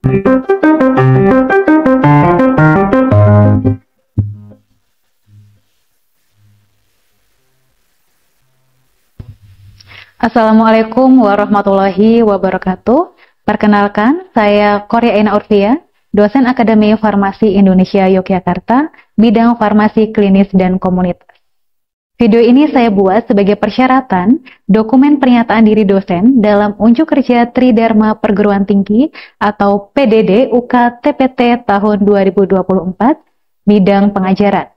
Assalamualaikum warahmatullahi wabarakatuh. Perkenalkan, saya Korea Ina Urfia, dosen Akademi Farmasi Indonesia Yogyakarta, bidang farmasi klinis dan komunitas. Video ini saya buat sebagai persyaratan dokumen pernyataan diri dosen dalam unjuk kerja Tridharma Perguruan Tinggi atau PDD UK TPT tahun 2024, bidang pengajaran.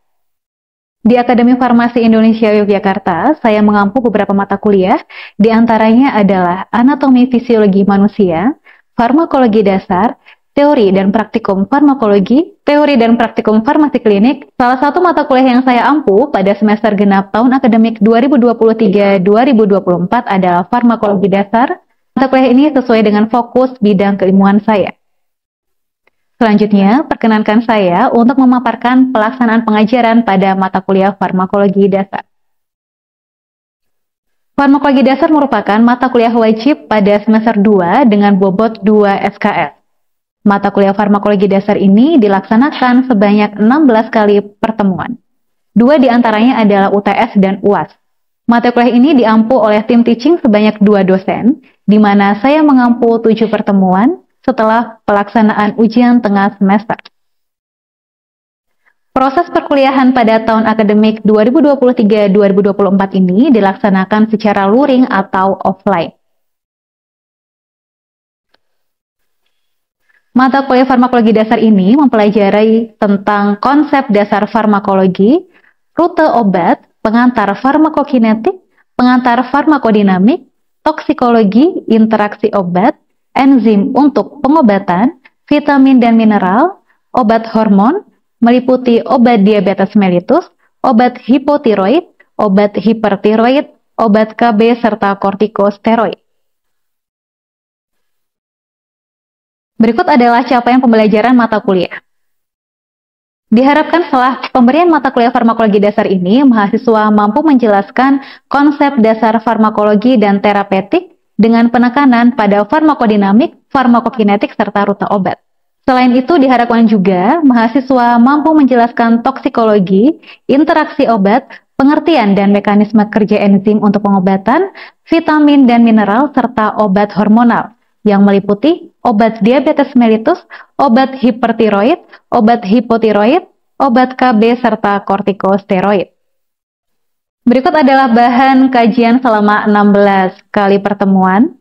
Di Akademi Farmasi Indonesia Yogyakarta, saya mengampu beberapa mata kuliah, di antaranya adalah Anatomi Fisiologi Manusia, Farmakologi Dasar, Teori dan Praktikum Farmakologi, Teori dan Praktikum Farmasi Klinik. Salah satu mata kuliah yang saya ampu pada semester genap tahun akademik 2023-2024 adalah Farmakologi Dasar. Mata kuliah ini sesuai dengan fokus bidang keilmuan saya. Selanjutnya, perkenankan saya untuk memaparkan pelaksanaan pengajaran pada mata kuliah Farmakologi Dasar. Farmakologi Dasar merupakan mata kuliah wajib pada semester 2 dengan bobot 2 SKS. Mata kuliah Farmakologi Dasar ini dilaksanakan sebanyak 16 kali pertemuan. 2 diantaranya adalah UTS dan UAS. Mata kuliah ini diampu oleh tim teaching sebanyak 2 dosen, di mana saya mengampu 7 pertemuan, setelah pelaksanaan ujian tengah semester. Proses perkuliahan pada tahun akademik 2023-2024 ini dilaksanakan secara luring atau offline. Mata kuliah Farmakologi Dasar ini mempelajari tentang konsep dasar farmakologi, rute obat, pengantar farmakokinetik, pengantar farmakodinamik, toksikologi, interaksi obat, enzim untuk pengobatan, vitamin dan mineral, obat hormon, meliputi obat diabetes mellitus, obat hipotiroid, obat hipertiroid, obat KB, serta kortikosteroid. Berikut adalah capaian pembelajaran mata kuliah. Diharapkan setelah pemberian mata kuliah Farmakologi Dasar ini, mahasiswa mampu menjelaskan konsep dasar farmakologi dan terapeutik dengan penekanan pada farmakodinamik, farmakokinetik, serta rute obat. Selain itu, diharapkan juga mahasiswa mampu menjelaskan toksikologi, interaksi obat, pengertian dan mekanisme kerja enzim untuk pengobatan, vitamin dan mineral, serta obat hormonal, yang meliputi obat diabetes mellitus, obat hipertiroid, obat hipotiroid, obat KB, serta kortikosteroid. Berikut adalah bahan kajian selama 16 kali pertemuan.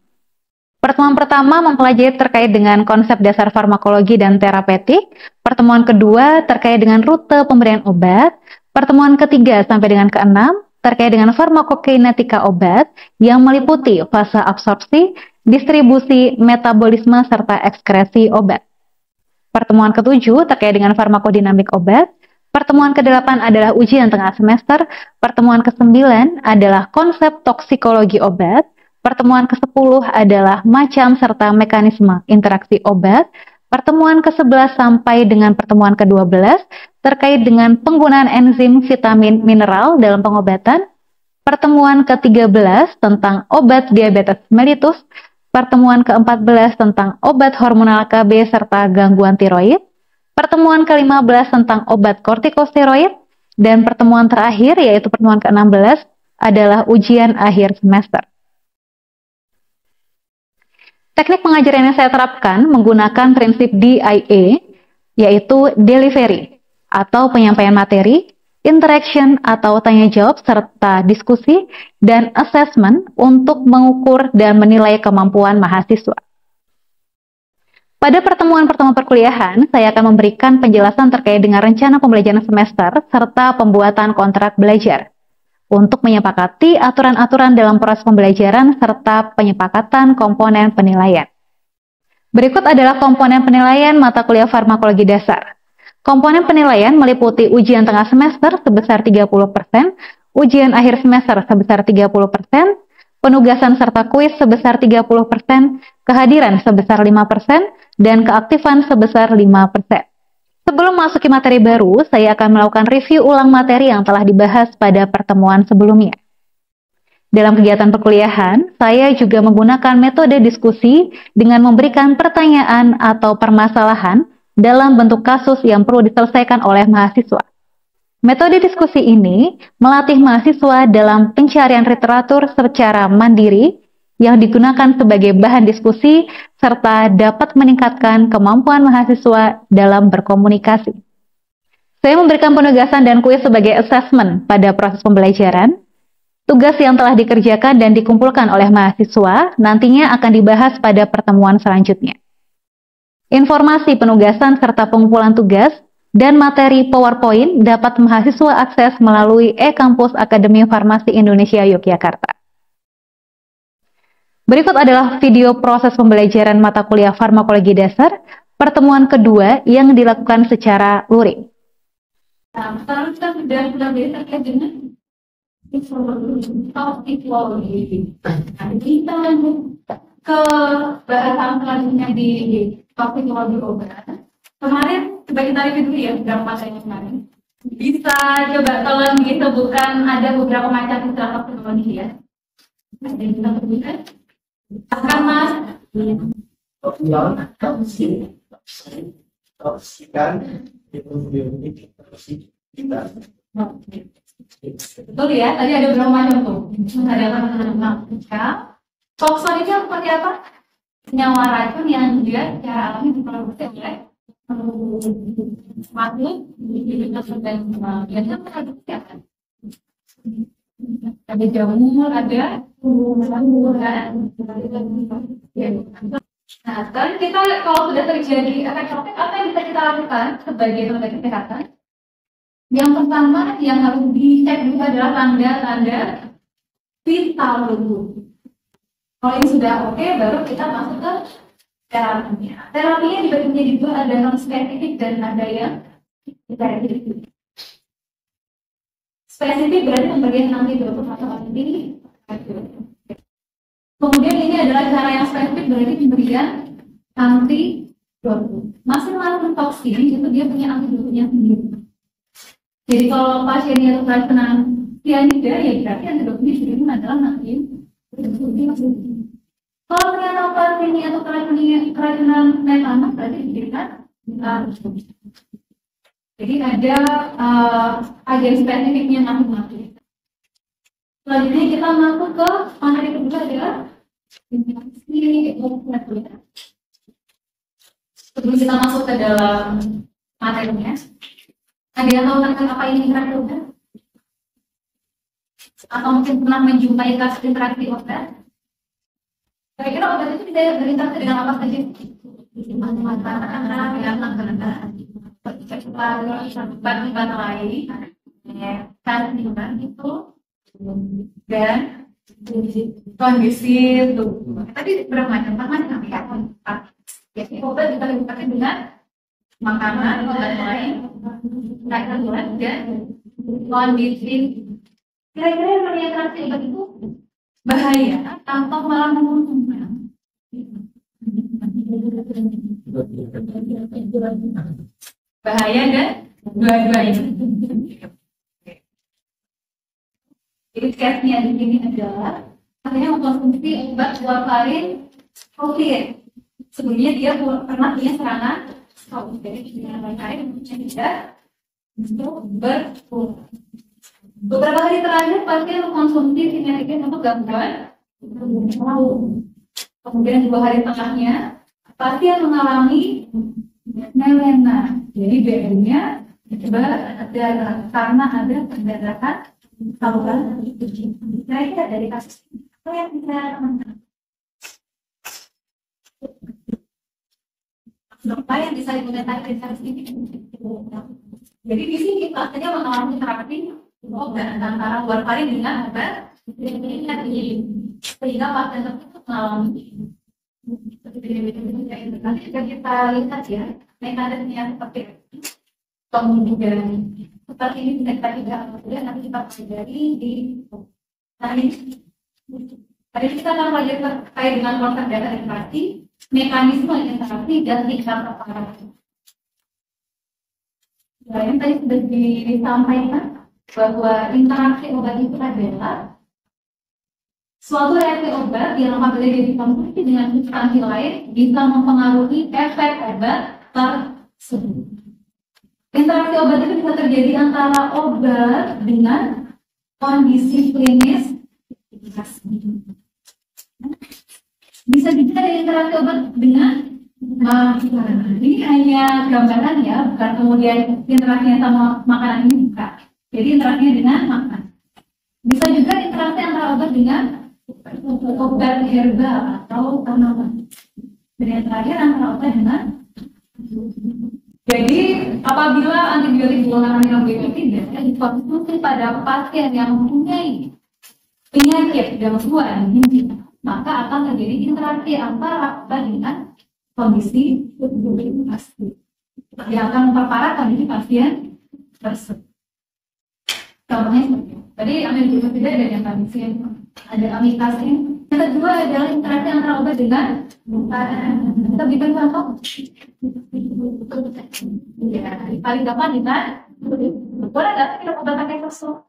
Pertemuan pertama mempelajari terkait dengan konsep dasar farmakologi dan terapeutik. Pertemuan kedua terkait dengan rute pemberian obat. Pertemuan ketiga sampai dengan keenam terkait dengan farmakokinetika obat yang meliputi fase absorpsi, distribusi, metabolisme, serta ekskresi obat. Pertemuan ketujuh terkait dengan farmakodinamik obat. Pertemuan ke-8 adalah ujian tengah semester, pertemuan ke-9 adalah konsep toksikologi obat, pertemuan ke-10 adalah macam serta mekanisme interaksi obat, pertemuan ke-11 sampai dengan pertemuan ke-12 terkait dengan penggunaan enzim, vitamin, mineral dalam pengobatan, pertemuan ke-13 tentang obat diabetes mellitus, pertemuan ke-14 tentang obat hormonal KB serta gangguan tiroid, pertemuan ke-15 tentang obat kortikosteroid, dan pertemuan terakhir yaitu pertemuan ke-16 adalah ujian akhir semester. Teknik pengajaran yang saya terapkan menggunakan prinsip DIA, yaitu delivery atau penyampaian materi, interaction atau tanya jawab serta diskusi, dan assessment untuk mengukur dan menilai kemampuan mahasiswa. Pada pertemuan-pertemuan perkuliahan, saya akan memberikan penjelasan terkait dengan rencana pembelajaran semester serta pembuatan kontrak belajar untuk menyepakati aturan-aturan dalam proses pembelajaran serta penyepakatan komponen penilaian. Berikut adalah komponen penilaian mata kuliah Farmakologi Dasar. Komponen penilaian meliputi ujian tengah semester sebesar 30%, ujian akhir semester sebesar 30%, penugasan serta kuis sebesar 30%, kehadiran sebesar 5%, dan keaktifan sebesar 5%. Sebelum masuki materi baru, saya akan melakukan review ulang materi yang telah dibahas pada pertemuan sebelumnya. Dalam kegiatan perkuliahan, saya juga menggunakan metode diskusi dengan memberikan pertanyaan atau permasalahan dalam bentuk kasus yang perlu diselesaikan oleh mahasiswa. Metode diskusi ini melatih mahasiswa dalam pencarian literatur secara mandiri yang digunakan sebagai bahan diskusi serta dapat meningkatkan kemampuan mahasiswa dalam berkomunikasi. Saya memberikan penugasan dan kuis sebagai asesmen pada proses pembelajaran. Tugas yang telah dikerjakan dan dikumpulkan oleh mahasiswa nantinya akan dibahas pada pertemuan selanjutnya. Informasi penugasan serta pengumpulan tugas dan materi PowerPoint dapat mahasiswa akses melalui e-Kampus Akademi Farmasi Indonesia Yogyakarta. Berikut adalah video proses pembelajaran mata kuliah farmakologi dasar pertemuan kedua yang dilakukan secara luring. Nah, sekarang kita sudah terkait dengan teknologi. Nah, kita ke bahasan selanjutnya di teknologi obat. Kemarin coba kita review dulu ya beberapa materinya kemarin. Bisa coba tolong disebutkan ada beberapa macam istilah teknologi ya. Ada yang kita sebutkan. Akan Mas. Betul ya, tadi ada berapa macam tuh? Ada narkotika. Toksin itu seperti apa? Senyawa racun yang juga secara alami diproduksi oleh makhluk dan biasanya produksi apa? Ada jamur, ada tumbuhan. Nah, sekarang kita kalau sudah terjadi efek samping, apa yang bisa kita lakukan sebagai tenaga kesehatan? Yang pertama yang harus dicek dulu adalah tanda-tanda vital dulu. Kalau ini sudah oke, baru kita masuk ke terapinya. Terapinya dibagi menjadi dua, ada non spesifik dan ada yang spesifik. Spesifik berarti pemberian antibiotik atau anti. Kemudian ini adalah cara yang spesifik berarti pemberian antibiotik. Masing-masing toksin itu dia punya antibiotiknya sendiri. Jadi kalau pasiennya itu kena cyanida, ya berarti antibiotiknya sendiri adalah natrium. Kalau ternyata pasiennya atau keracunan metana, berarti diberikan antibiotik. Jadi ada agen spesifiknya masing-masing. Selanjutnya kita masuk ke materi kedua adalah interaksi molekuler. Sebelum kita masuk ke dalam materinya, ada yang tahu tentang apa ini interaksi obat? Atau mungkin pernah menjumpai kasus interaksi obat? Kira-kira obat itu bisa berinteraksi dengan apa saja? Bahan lain, kandungan itu dan kondisi tubuh. Tadi berapa macam? Macam ya. Jadi obat bisa dipakai dengan makanan, obat lain, kandungan dan kondisi. Kira-kira yang interaksi obat itu bahaya atau malah menguntungkan? Bahaya dan dua-duanya. Jadi case-nya di sini adalah katanya mengkonsumsi obat warfarin COVID. Sebelumnya dia pernah punya serangan COVID. Jadi dengan lain tidak untuk berkurang. Beberapa hari terakhir pasien mengkonsumsi sinetikin untuk gangguan kemudian 2 hari tengahnya pasien mengalami melena. Jadi BM-nya berdarah karena ada perdarahan saluran kecil. Kira-kira dari kasus ini apa yang bisa teman-teman? Apa yang bisa dikomentari dari kasus ini? Jadi di sini pasiennya mengalami terapi obat antara warfarin dengan obat sehingga pasien tersebut mengalami nanti kita lihat ya mekanismenya seperti kemudian seperti ini bisa kita juga kemudian nanti kita pelajari di tadi kita akan pelajari terkait dengan konsep data interaksi, mekanisme interaksi dan tingkat preparasi. Yang tadi sudah disampaikan bahwa interaksi obat itu adalah Suatu reaksi obat yang apabila dia dikonsumsi dengan substansi lain bisa mempengaruhi efek obat tersebut. Interaksi obat itu bisa terjadi antara obat dengan kondisi klinis. Bisa juga ada interaksi obat dengan makanan. Ini hanya gambaran ya, bukan kemudian interaksinya sama makanan ini bukan. Jadi interaksinya dengan makanan. Bisa juga interaksi antara obat dengan obat herbal atau tanaman. Dan yang terakhir antara obat dengan. Jadi apabila antibiotik golongan aminobutyric dikonsumsi pada pasien yang mempunyai penyakit gangguan ginjal, maka akan terjadi interaksi antara obat dengan kondisi pasien yang akan memperparah kondisi pasien tersebut. Contohnya seperti itu. Tadi aminobutyric ada yang kondisi ada amikasin. Yang kedua adalah interaksi antara obat dengan kita berikan contoh. Ya, paling gampang dengan boleh nggak kita obat pakai susu?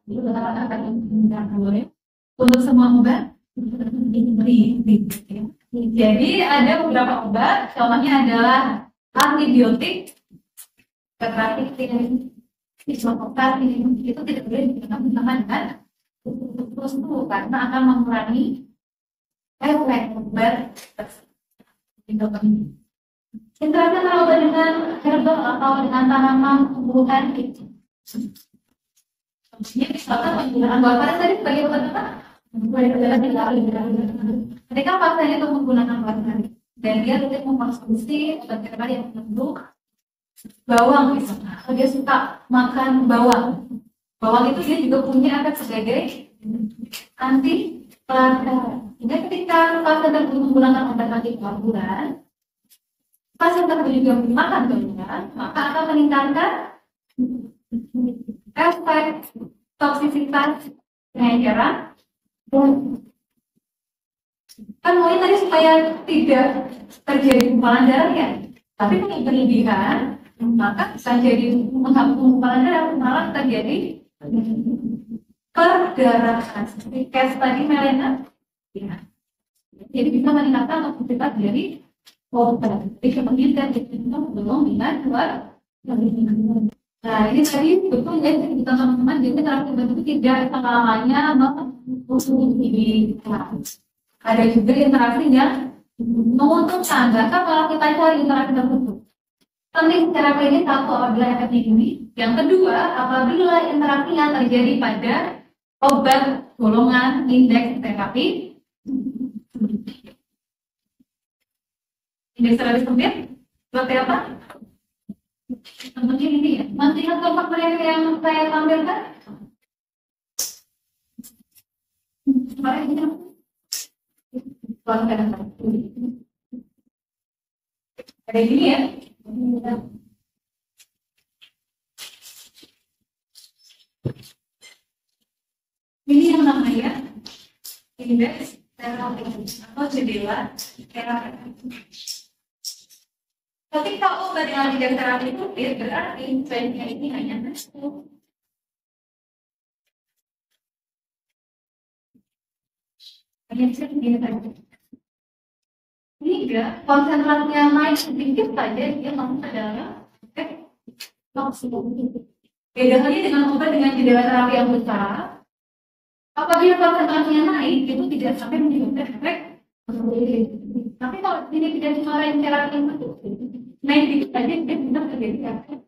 Boleh. Untuk semua obat. Jadi ada beberapa obat, contohnya adalah antibiotik, kekerasan itu tidak boleh digunakan dengan susu karena akan mengurangi efek obat tersebut. Interaksi antara obat dengan herbal atau dengan tanaman tumbuhan itu. Ini misalkan penggunaan warfarin tadi sebagai obat apa? Ketika pasien itu menggunakan warfarin dan dia rutin mengkonsumsi obat herbal yang mengandung bawang misalnya, atau dia suka makan bawang. Bawang itu dia juga punya efek sebagai anti pelanggaran. Jadi ketika pasien tersebut menggunakan obat anti koagulan, pasien tersebut juga makan bawang, maka akan meningkatkan efek toksisitas pengenceran. Kan maunya tadi supaya tidak terjadi gumpalan darah ya, tapi kalau berlebihan maka bisa jadi menghapus gumpalan darah, malah terjadi perdarahan seperti case tadi Melena ya. Jadi bisa meningkatkan toksisitas dari obat. Jadi kemudian belum dengan luar. Nah ini tadi betul ya kita teman-teman, jadi terapi obat itu tidak selamanya mengusung. Ada juga interaksi yang menguntungkan, bahkan kalau kita cari interaksi tersebut. Penting secara klinis satu apabila efeknya ini, yang kedua apabila interaksi yang terjadi pada obat golongan indeks terapi. Indeks terapi sempit seperti apa? Contohnya ini ya, masih ingat kelompok mereka yang saya tampilkan? Ada ini ya. Ini yang namanya indeks terapi atau jendela terapi. Ketika obat dengan indeks terapi itu berarti trendnya ini hanya masuk. Hanya segini saja. Jika konsentrasinya naik sedikit saja, dia masuk ke dalam efek toksik. Beda halnya dengan obat dengan jendela terapi yang besar. Apabila konsentrasinya naik, itu tidak sampai menyebabkan efek. Tapi kalau ini tidak dimarahin terapi yang betul, naik dikit saja dia bisa terjadi efek.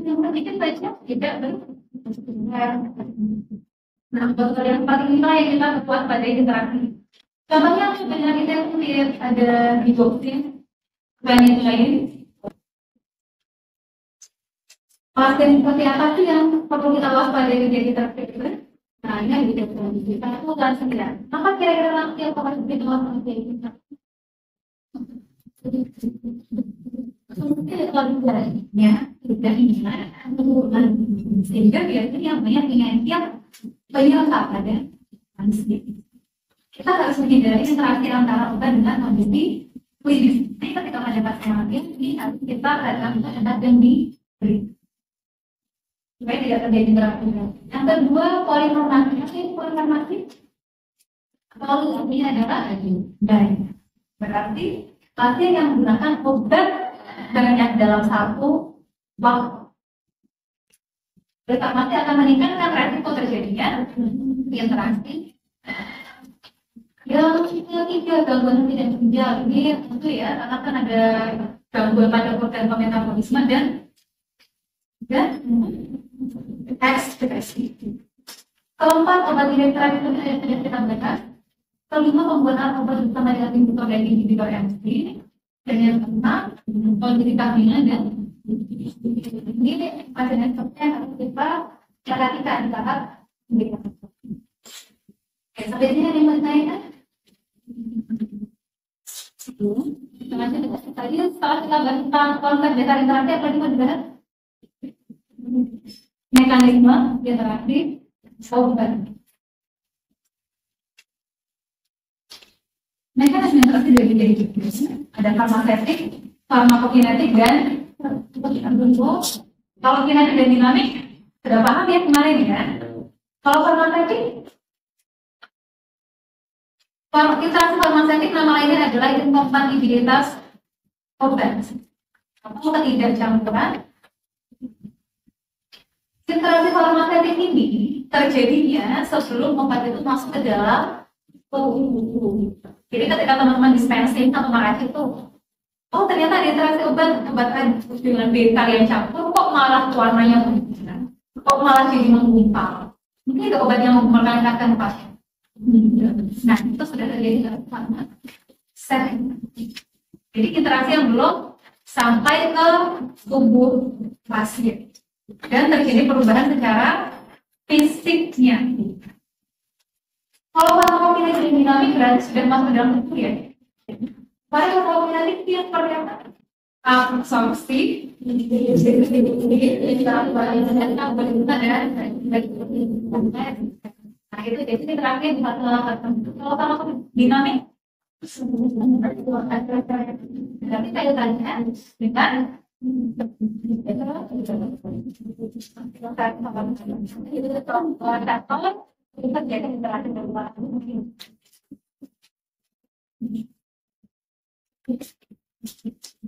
Yang sedikit saja tidak benar. Nah, dokter yang paling inilah yang kita buat pada interaksi. Contohnya sebenarnya kita lihat ada digoxin, banyak lain. Pasien seperti apa sih yang perlu kita waspadai menjadi terpikir? Nah, ini tidak kita lakukan sendiri. Apa kira-kira nanti yang harus kita waspadai kita? Mungkin keluarganya tidak ingat sehingga biasanya yang banyak yang penyelesaian pada manusia. Kita harus menghindari interaksi antara obat dengan kondisi klinis. Jadi ketika ada pasien ini harus kita hadapkan obat yang diberi supaya tidak terjadi interaksi. Yang kedua, polifarmasi. Polifarmasi Kalau ini adalah banyak. Berarti pasien yang menggunakan obat banyak dalam satu waktu, otomatis akan meningkatkan resiko terjadinya interaksi. Yang ketiga, gangguan tidak ginjal. Ini tentu ya, karena kan ada gangguan pada organ metabolisme dan ekspresi. Keempat, obat tidak terapi tidak kita bahas. Kelima, penggunaan obat bersama dengan inhibitor dan inhibitor MC. Dan yang keenam, polivitamin dan ini pasien seperti yang harus kita perhatikan di tahap indikator. Oke, sampai sini ada yang mau ditanyakan? Lanjut tadi setelah kita bahas tentang konsep dasar interaksi, apa yang mau dibahas? Mekanisme interaksi obat. Mekanisme interaksi dari jenis ada farmasetik, farmakokinetik, dan kalau kinetik dan dinamik sudah paham ya kemarin ya. Kalau farmasetik, interaksi farmasetik nama lainnya adalah inkompatibilitas obat atau ketidakcampuran. Interaksi farmasetik ini terjadinya sebelum obat itu masuk ke dalam tubuh. Jadi ketika teman-teman dispensing atau makasih itu, oh ternyata ada interaksi obat dengan beta yang campur, kok malah warnanya berubah, kok malah jadi menggumpal. Mungkin itu obat yang memerlukan pasien. Nah itu sudah terjadi dalam farmasetik. Jadi interaksi yang belum sampai ke tubuh pasien dan terjadi perubahan secara fisiknya. Kalau farmakokinetik dinamik berarti sudah masuk dalam tubuh ya. Farmakokinetik itu yang seperti apa? Absorpsi, nah itu jadi terakhir di satu tertentu. Kalau farmakodinamik, berarti saya tanya dengan itu terjadi interaksi berubah.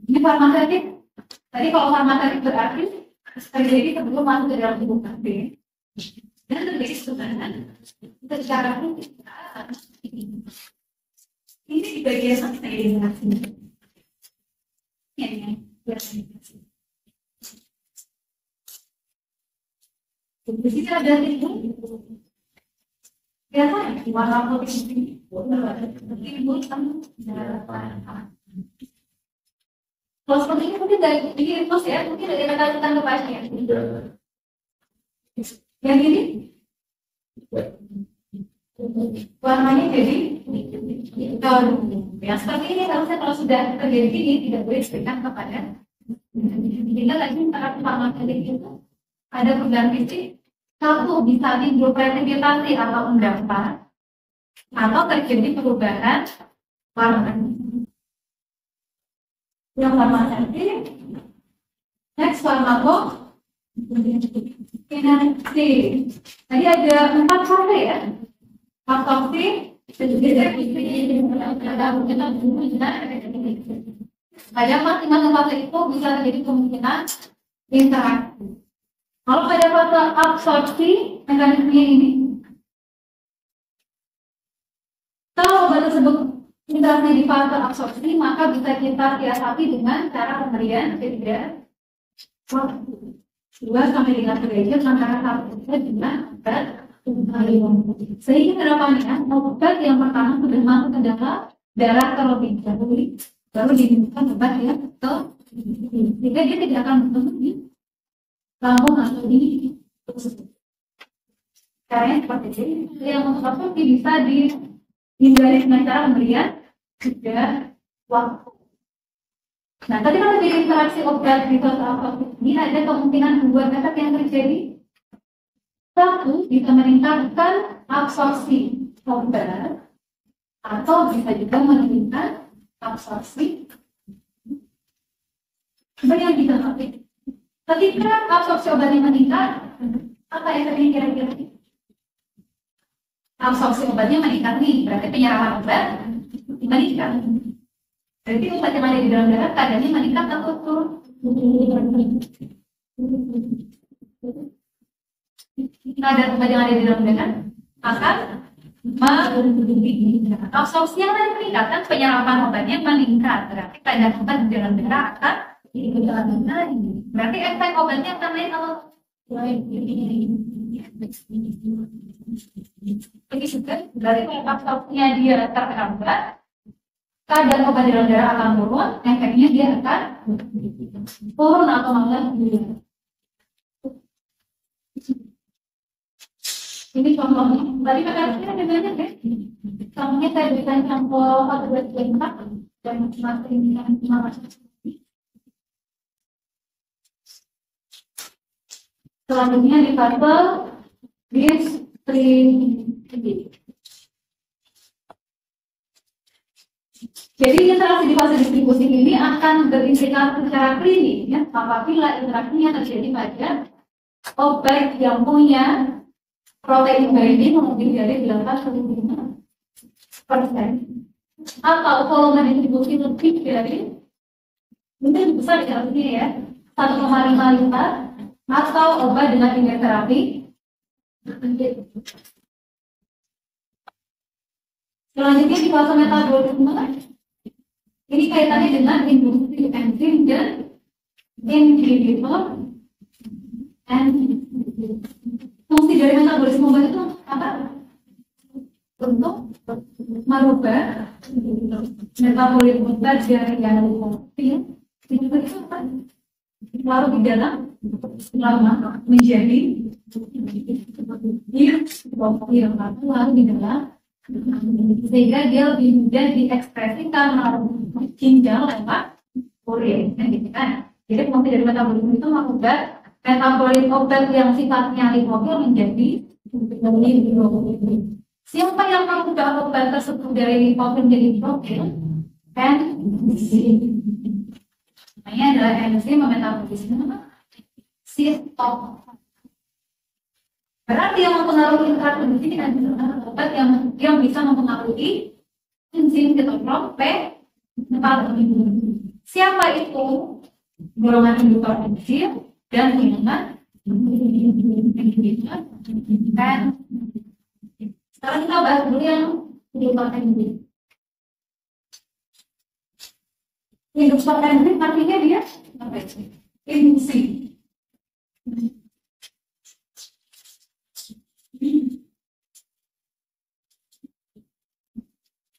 Ini farmasetik. Tadi kalau farmasetik berarti terjadi sebelum masuk ke dalam tubuh pasien dan terjadi sebenarnya secara ini di bagian mana saya interaksi? Ya. Di sini ada timbul. Biasanya warna putih timbul kalau seperti ini mungkin dari infus ya, mungkin dari kata-kata ke pasien. Yang ini warnanya jadi ya seperti ini harusnya kalau sudah terjadi ini tidak boleh diberikan kepada. Sehingga lagi terapi farmakokinetik itu ada perubahan fisik. Satu bisa timbul presipitasi atau endapan atau terjadi perubahan warna. Yang farmasetik, next farmakokinetik. Tadi ada 4 fase ya. Absorpsi, pada masing-masing fase itu bisa terjadi kemungkinan interaksi. Kalau pada fase absorpsi, mekanismenya ini, kalau obat tersebut interaksi di fase absorpsi, maka bisa kita siasati dengan cara pemberian jeda 2-3 jam antara satu obat dengan obat sehingga harapannya obat yang pertama sudah masuk ke dalam darah terlebih dahulu, baru diberikan obat yang sehingga dia tidak akan bertemu di lambung atau di caranya seperti ini. Yang untuk absorpsi bisa dihindari dengan cara pemberian jeda waktu. Nah, tadi kalau terjadi interaksi obat di fase absorpsi ini ada kemungkinan 2 efek yang terjadi. Satu, bisa meningkatkan absorpsi obat atau bisa juga meningkatkan absorpsi yang bisa meningkat. Ketika absorpsi obat yang meningkat, apa efeknya kira-kira? absorpsi obatnya meningkat nih, berarti penyerapan obat meningkat. Berarti obat yang ada di dalam darah kadarnya meningkat atau turun? Kadar obat yang ada di dalam darah akan absorpsi yang tadi meningkat, penyerapan obatnya meningkat, berarti kadar obat di dalam darah akan naik. Berarti efek obatnya akan naik kalau ini juga berarti kalau absorpsinya dia terhambat, kadar obat di dalam darah akan turun, efeknya dia akan turun atau malah hilang. Ini contohnya, tadi kakaknya ada banyak ya. Contohnya saya berikan contoh 4 dan masih ini kan selanjutnya di fase distribusi. Jadi interaksi di fase distribusi ini akan berimplikasi secara klinis ya, apabila interaksinya terjadi pada obat yang punya protein binding lebih dari 85% atau volume distribusi lebih dari mungkin besar ya ini ya 1,5 liter atau obat dengan indeks terapi. Selanjutnya di fase metabolisme ini kaitannya dengan industri enzim dan inhibitor. Fungsi dari metabolisme obat itu apa? Untuk merubah metabolisme obat dari yang itu apa? Larut di dalam lama menjadi larut di dalam sehingga dia lebih mudah diekspresikan melalui ginjal lewat urin, gitu kan? Jadi fungsi dari metabolisme itu merubah metabolisme obat yang sifatnya lipofil menjadi lipoprofil. Siapa yang merubah obat tersebut dari lipofil menjadi lipoprofil? Enzim. Namanya adalah enzim metabolisme sitop. Berarti yang mempengaruhi interaksi di sini adalah obat yang bisa mempengaruhi enzim sitoprom-P4. Siapa itu? Golongan induktor enzim dan golongan inhibitor. Dan sekarang kita bahas dulu yang induktor enzim. Induktor enzim artinya dia induksi.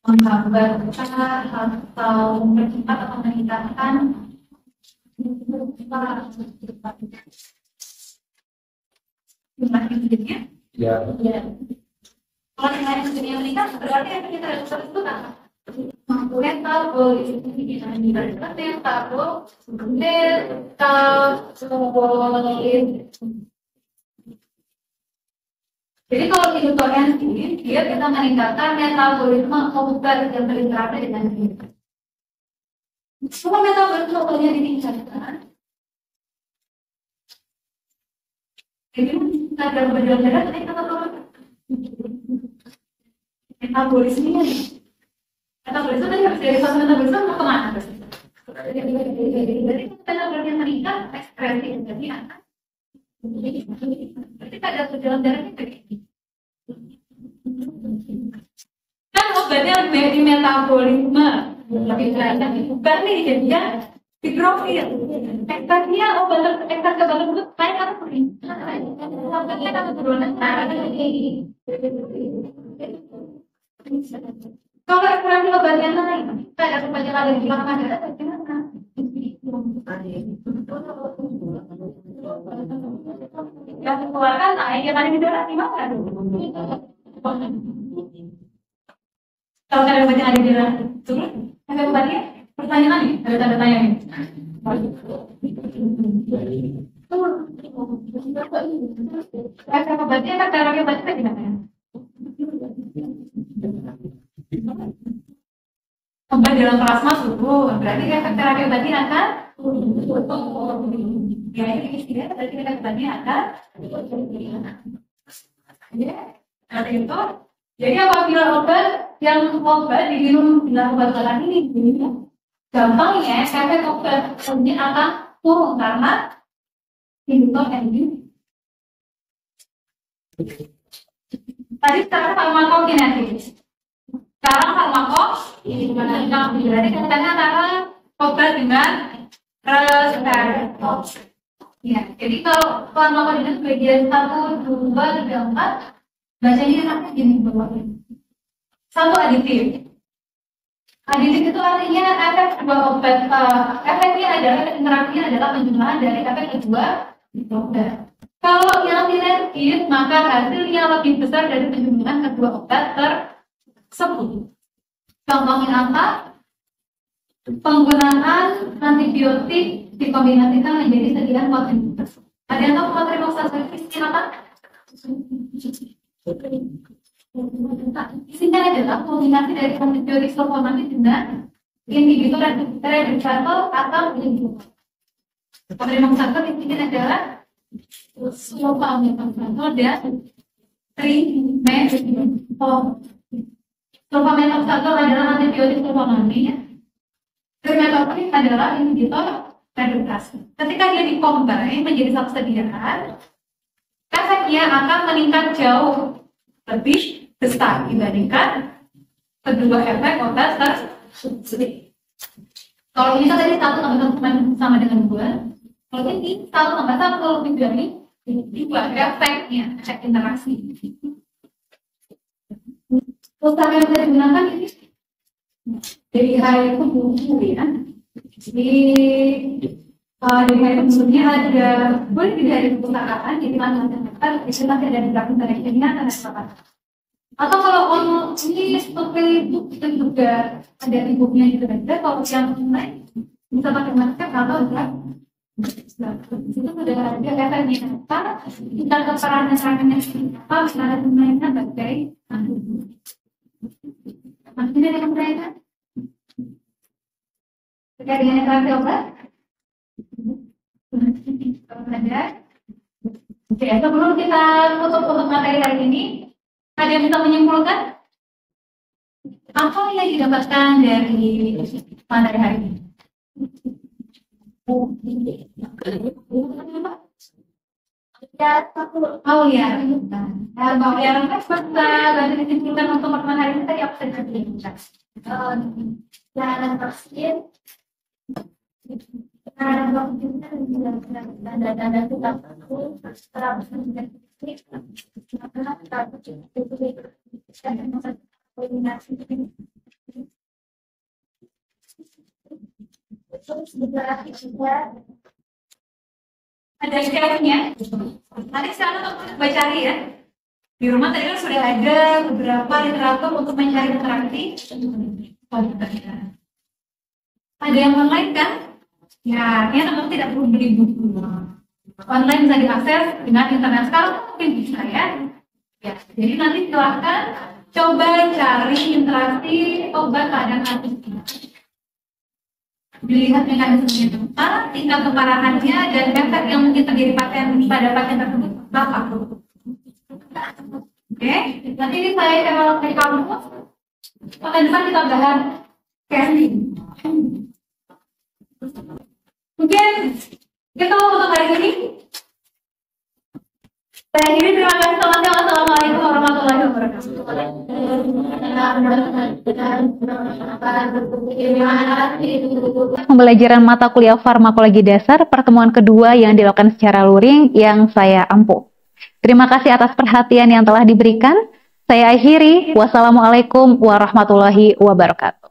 Menghambat atau mempercepat atau meningkatkan jumlah enzimnya. Ya. Kalau jumlah enzimnya meningkat, berarti yang kita lakukan itu apa? Metabolisme Jadi kalau induktor enzim, dia bisa meningkatkan metabolisme obat yang berinteraksi dengan enzim. Semua metabolisme obatnya ditingkatkan. Jadi kadar berjalan darah naik atau turun? Metabolismenya. Metabolisme tadi habis dari fase metabolisme mau kemana? Jadi metabolisme meningkat, ekspresi enzimnya akan berarti kadar berjalan darahnya begini. Kan obatnya lebih metabolisme lebih lancar bukan nih jadinya diprofil. Ekspresinya obat ekstrak ke bagian mulut naik atau turun? Obatnya kan turun. Kalau ekspresi obatnya naik, kadar obatnya lagi di belakang darah bagaimana? Yang dikeluarkan naik yang ada di darah gimana? Kalau kadar obatnya ada di darah turun, kadar obatnya pertanyaan nih, ada tanda tanya nih. Kadar obatnya kan kadar obatnya gimana? Obat dalam plasma turun, berarti efek terapi obatnya akan ya ini istilah berarti efek obatnya akan ya, nanti itu Jadi apabila obat diminum dengan obat-obatan ini, gampangnya efek obat ini akan turun karena inhibitor enzim. Tadi sekarang farmakokinesis. Sekarang farmakokinesis. Berarti katanya antara obat dengan reseptor. Ya, jadi kalau farmakokinesis bagian 1, 2, 3, 4 bacanya nanti gini bawah ini. Satu aditif. Aditif itu artinya efek sebuah obat. Efeknya adalah interaksinya adalah penjumlahan dari efek kedua obat. Kalau yang sinergis, maka hasilnya lebih besar dari penjumlahan kedua obat tersebut. Contohnya apa? Penggunaan antibiotik dikombinasikan menjadi sekian kombinasi. Ada yang tahu kombinasi apa? Isinya adalah kombinasi dari antibiotik sulfonamid dengan inhibitor receptor atau inhibitor. Kombinasi isinya adalah sulfamethoxazole dan trimethoprim. Sulfamethoxazole adalah antibiotik sulfonamid. Trimethoprim adalah inhibitor reduktase. Ketika dia dikombinasi menjadi satu sediaan, efeknya akan meningkat jauh lebih besar dibandingkan kedua efek obat tersebut. Kalau ini tadi 1 sama dengan 2, kalau ini 1 tambah 1 lebih dari 2 efeknya, efek interaksi. Pulsa yang bisa digunakan ini dari hari itu ya. Di hari sebelumnya ada boleh tidak dari perpustakaan, jadi mana itu masih ada di belakang dari ini ada apa? Atau kalau ini seperti itu juga ada ibunya gitu aja. Kalau yang lain bisa pakai masker atau enggak? Itu sudah ada efeknya apa? Kita keperangan serangannya apa? Misalnya sebenarnya sebagai maksudnya dengan mereka dengan terapi obat. Ada. Oke, sebelum kita tutup untuk materi hari ini, ada yang bisa menyimpulkan apa yang didapatkan dari materi hari ini? Oh ya, kalau yang bisa bantu disimpulkan untuk pertemuan hari ini tadi apa saja kita? Jangan vaksin. Tanda-tanda kita ada istilahnya. Nanti sekarang coba cari ya. Di rumah tadi kan sudah ada beberapa literatur untuk mencari interaksi. Ada yang online kan? Ya, kayaknya teman-teman tidak perlu beli buku. Online bisa diakses dengan internet sekarang mungkin bisa ya. Ya, jadi nanti silahkan coba cari interaksi obat keadaan akut. Dilihat mekanismenya apa, tingkat keparahannya dan efek yang mungkin terjadi pada pasien tersebut apa. Oke, nanti ini saya evaluasi kamu. Pekan depan kita bahas casting. Mungkin kita untuk hari ini. Saya akhiri, terima kasih teman-teman. Assalamualaikum warahmatullahi wabarakatuh. Pembelajaran mata kuliah farmakologi dasar pertemuan kedua yang dilakukan secara luring yang saya ampuh. Terima kasih atas perhatian yang telah diberikan. Saya akhiri. Wassalamualaikum warahmatullahi wabarakatuh.